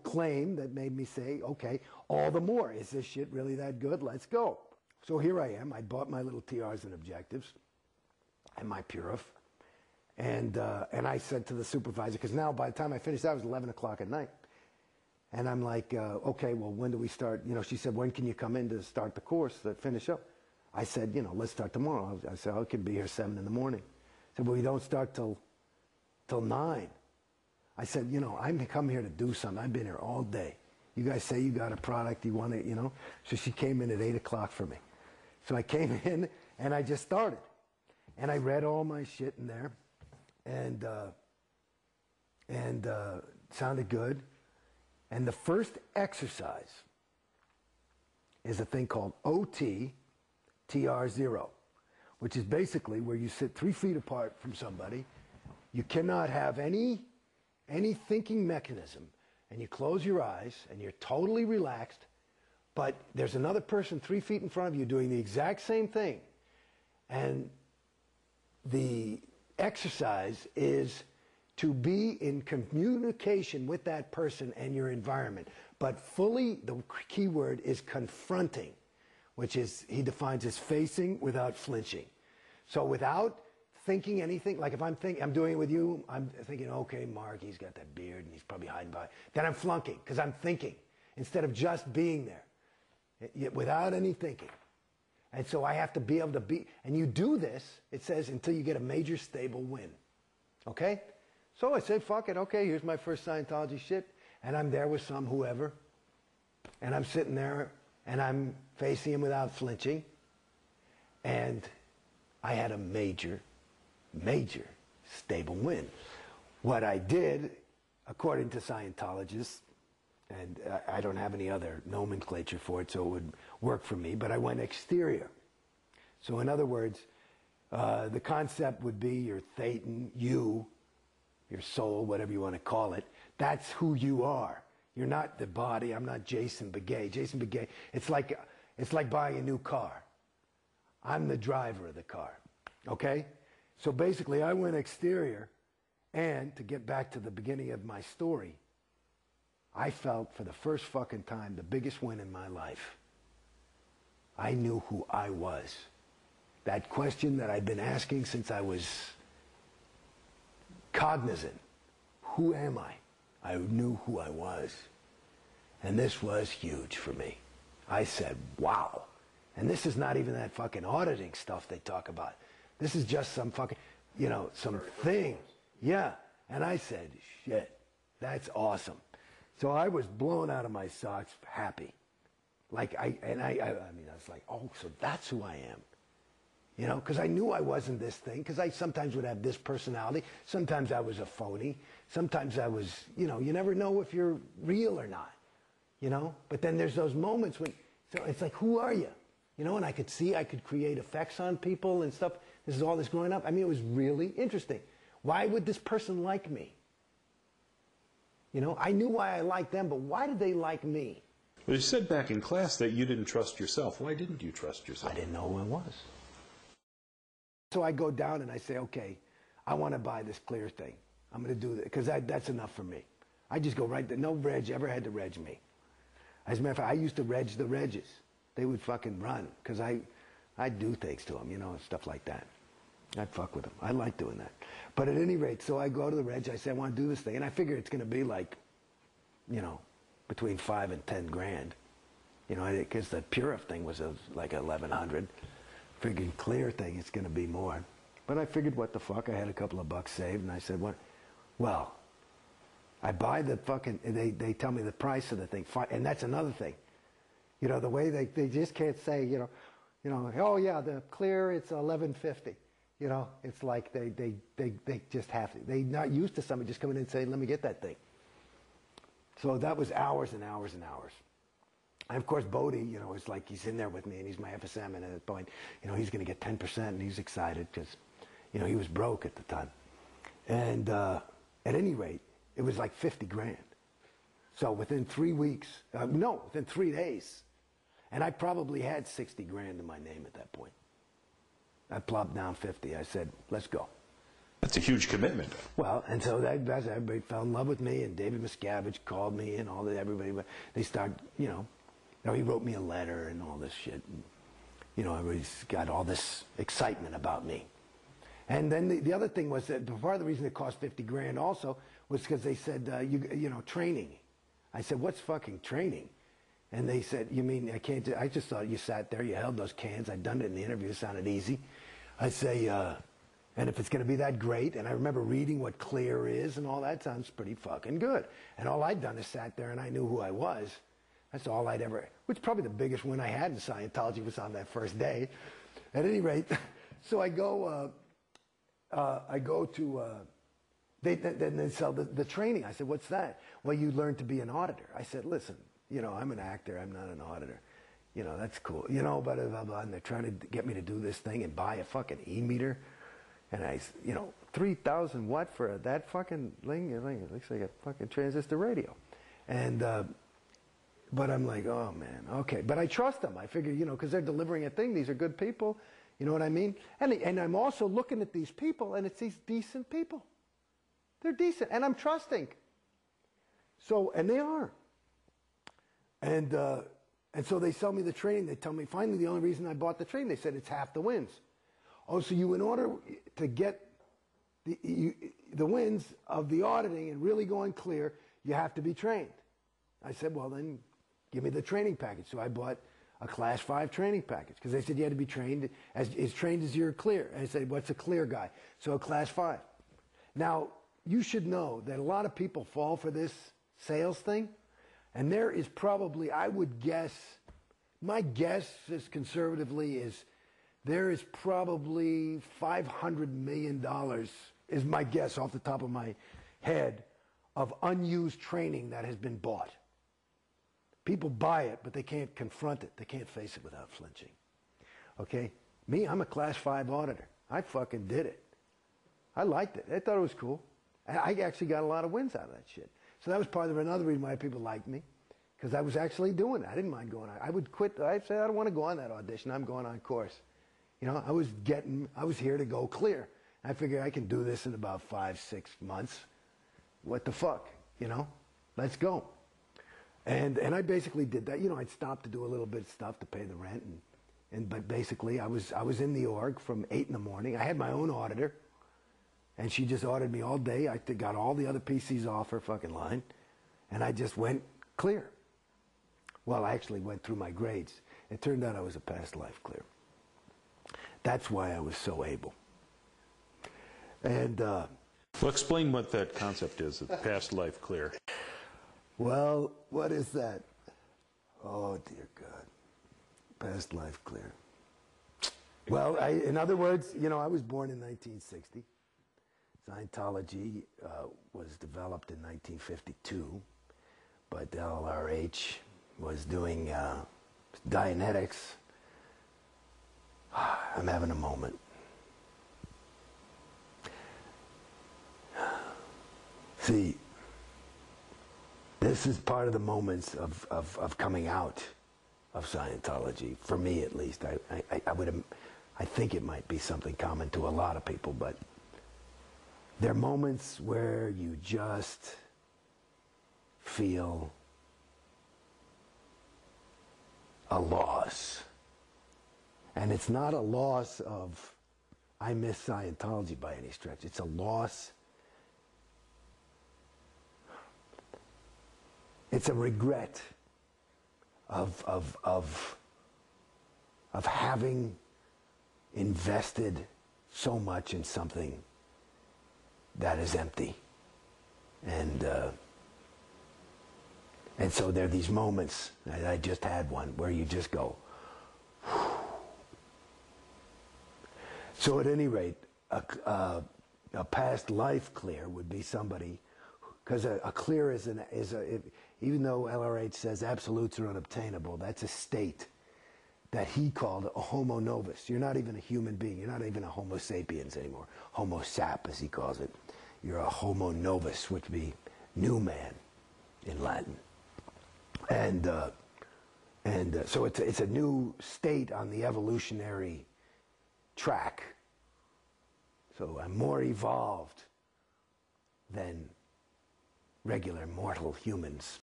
claim that made me say, okay, all the more. Is this shit really that good? Let's go. So here I am. I bought my little TRs and objectives and my Purif. And I said to the supervisor, because now by the time I finished that, it was 11 o'clock at night. And I'm like, okay, well, when do we start? You know, she said, when can you come in to start the course, to finish up? I said, you know, let's start tomorrow. I said, I can be here 7 in the morning. I said, well, we don't start till 9. I said, you know, I'm come here to do something. I've been here all day. You guys say you got a product, you want it, you know? So she came in at 8 o'clock for me. So I came in and I just started. And I read all my shit in there. And sounded good. And the first exercise is a thing called OT-TR0, which is basically where you sit 3 feet apart from somebody. You cannot have any thinking mechanism, and you close your eyes and you're totally relaxed, but there's another person 3 feet in front of you doing the exact same thing. And the exercise is to be in communication with that person and your environment, but fully, the key word is confronting, which is, he defines as facing without flinching. So without thinking anything, like if I'm doing it with you, I'm thinking, okay, Mark, he's got that beard and he's probably hiding by. Then I'm flunking, because I'm thinking, instead of just being there, without any thinking. And so I have to be able to be, and you do this, it says, until you get a major stable win. Okay? So I say, fuck it, okay, here's my first Scientology shit, and I'm there with some whoever, and I'm sitting there, and I'm facing him without flinching, and I had a major stable win. What I did, according to Scientologists, and I don't have any other nomenclature for it, so it would work for me, but I went exterior. So in other words, the concept would be your thetan, you, your soul, whatever you want to call it. That's who you are. You're not the body. I'm not Jason Beghe. Jason Beghe, it's like buying a new car. I'm the driver of the car. Okay? So basically, I went exterior, and to get back to the beginning of my story, I felt for the first fucking time the biggest win in my life. I knew who I was. That question that I'd been asking since I was cognizant. Who am I? I knew who I was. And this was huge for me. I said, wow. And this is not even that fucking auditing stuff they talk about. This is just some fucking, you know, some thing. Yeah. And I said, shit, that's awesome. So I was blown out of my socks, happy. Like, I mean, I was like, oh, so that's who I am. You know, because I knew I wasn't this thing, because I sometimes would have this personality. Sometimes I was a phony. Sometimes I was, you know, you never know if you're real or not, you know. But then there's those moments when, so it's like, who are you? You know, and I could see, I could create effects on people and stuff. This is all this growing up. I mean, it was really interesting. Why would this person like me? You know, I knew why I liked them, but why did they like me? Well, you said back in class that you didn't trust yourself. Why didn't you trust yourself? I didn't know who I was. So I go down and I say, okay, I want to buy this clear thing. I'm going to do that, because that's enough for me. I just go right there. No reg ever had to reg me. As a matter of fact, I used to reg the regs. They would fucking run, because I'd do things to them, you know, stuff like that. I'd fuck with them. I like doing that. But at any rate, so I go to the reg, I say, I want to do this thing. And I figure it's going to be like, you know, between 5 and 10 grand. You know, because the Purif thing was like 1,100. Figured clear thing, it's going to be more. But I figured, what the fuck? I had a couple of bucks saved, and I said, what? Well, I buy the fucking, they tell me the price of the thing. And that's another thing. You know, the way they just can't say, you know, oh yeah, the clear, it's 1150. You know, it's like they just have to. They're not used to somebody just coming in and saying, let me get that thing. So that was hours and hours and hours. And of course, Bodhi, you know, is like, he's in there with me, and he's my FSM, and at that point, you know, he's going to get 10%, and he's excited, because, you know, he was broke at the time. And at any rate, it was like 50 grand. So within 3 weeks, within 3 days, and I probably had 60 grand in my name at that point. I plopped down 50. I said, let's go. That's a huge commitment. Well, and so that's everybody fell in love with me, and David Miscavige called me, and all that. Everybody, they start, you know, he wrote me a letter and all this shit. And, you know, everybody's got all this excitement about me. And then the other thing was that part of the reason it cost 50 grand also was because they said, you know, training. I said, what's fucking training? And they said, you mean I can't do, I just thought you sat there, you held those cans. I'd done it in the interview, it sounded easy. I say, and if it's going to be that great, and I remember reading what clear is and all that, sounds pretty fucking good. And all I'd done is sat there and I knew who I was. That's all I'd ever, which probably the biggest win I had in Scientology was on that first day. At any rate, so I go to, they sell the training. I said, what's that? Well, you learn to be an auditor. I said, listen, you know, I'm an actor, I'm not an auditor. You know, that's cool. You know, blah, blah, blah, and they're trying to get me to do this thing and buy a fucking e-meter. And I, you know, 3,000 what for that fucking thing? It looks like a fucking transistor radio. And, but I'm like, oh man, okay. But I trust them. I figure, you know, because they're delivering a thing. These are good people. You know what I mean? And I'm also looking at these people, and it's these decent people. They're decent, and I'm trusting. So, and they are. And so they sell me the training. They tell me, finally, the only reason I bought the training, they said it's half the wins. Oh, so you, in order to get the wins of the auditing and really going clear, you have to be trained. I said, well, then give me the training package. So I bought a Class 5 training package because they said you had to be trained as trained as you're clear. And I said, what's a clear guy? So a Class 5. Now, you should know that a lot of people fall for this sales thing. And there is probably, I would guess, my guess is conservatively is there is probably $500 million, is my guess off the top of my head, of unused training that has been bought. People buy it, but they can't confront it. They can't face it without flinching. Okay? Me, I'm a Class 5 auditor. I fucking did it. I liked it. I thought it was cool. I actually got a lot of wins out of that shit. So that was part of another reason why people liked me, because I was actually doing it. I didn't mind going on. I would quit. I'd say, I don't want to go on that audition. I'm going on course. You know, I was here to go clear. I figured I can do this in about 5-6 months. What the fuck? You know? Let's go. And I basically did that. You know, I'd stop to do a little bit of stuff to pay the rent. But basically, I was in the org from 8 in the morning. I had my own auditor. And she just audited me all day. I got all the other PCs off her fucking line. And I just went clear. Well, I actually went through my grades. It turned out I was a past life clear. That's why I was so able. And well, explain what that concept is, past life clear. Well, what is that? Oh, dear God. Past life clear. Well, in other words, you know, I was born in 1960. Scientology was developed in 1952, but LRH was doing Dianetics. I'm having a moment. See, this is part of the moments of coming out of Scientology, for me at least. I think it might be something common to a lot of people, but there are moments where you just feel a loss. And it's not a loss of, I miss Scientology by any stretch. It's a loss. It's a regret of having invested so much in something that is empty. And so there are these moments, I just had one, where you just go, whew. So at any rate, a past life clear would be somebody, because a clear even though LRH says absolutes are unobtainable, that's a state that he called a homo novus. You're not even a human being. You're not even a homo sapiens anymore. Homo sap, as he calls it. You're a homo novus, which would be new man in Latin. And so it's a new state on the evolutionary track. So I'm more evolved than regular mortal humans.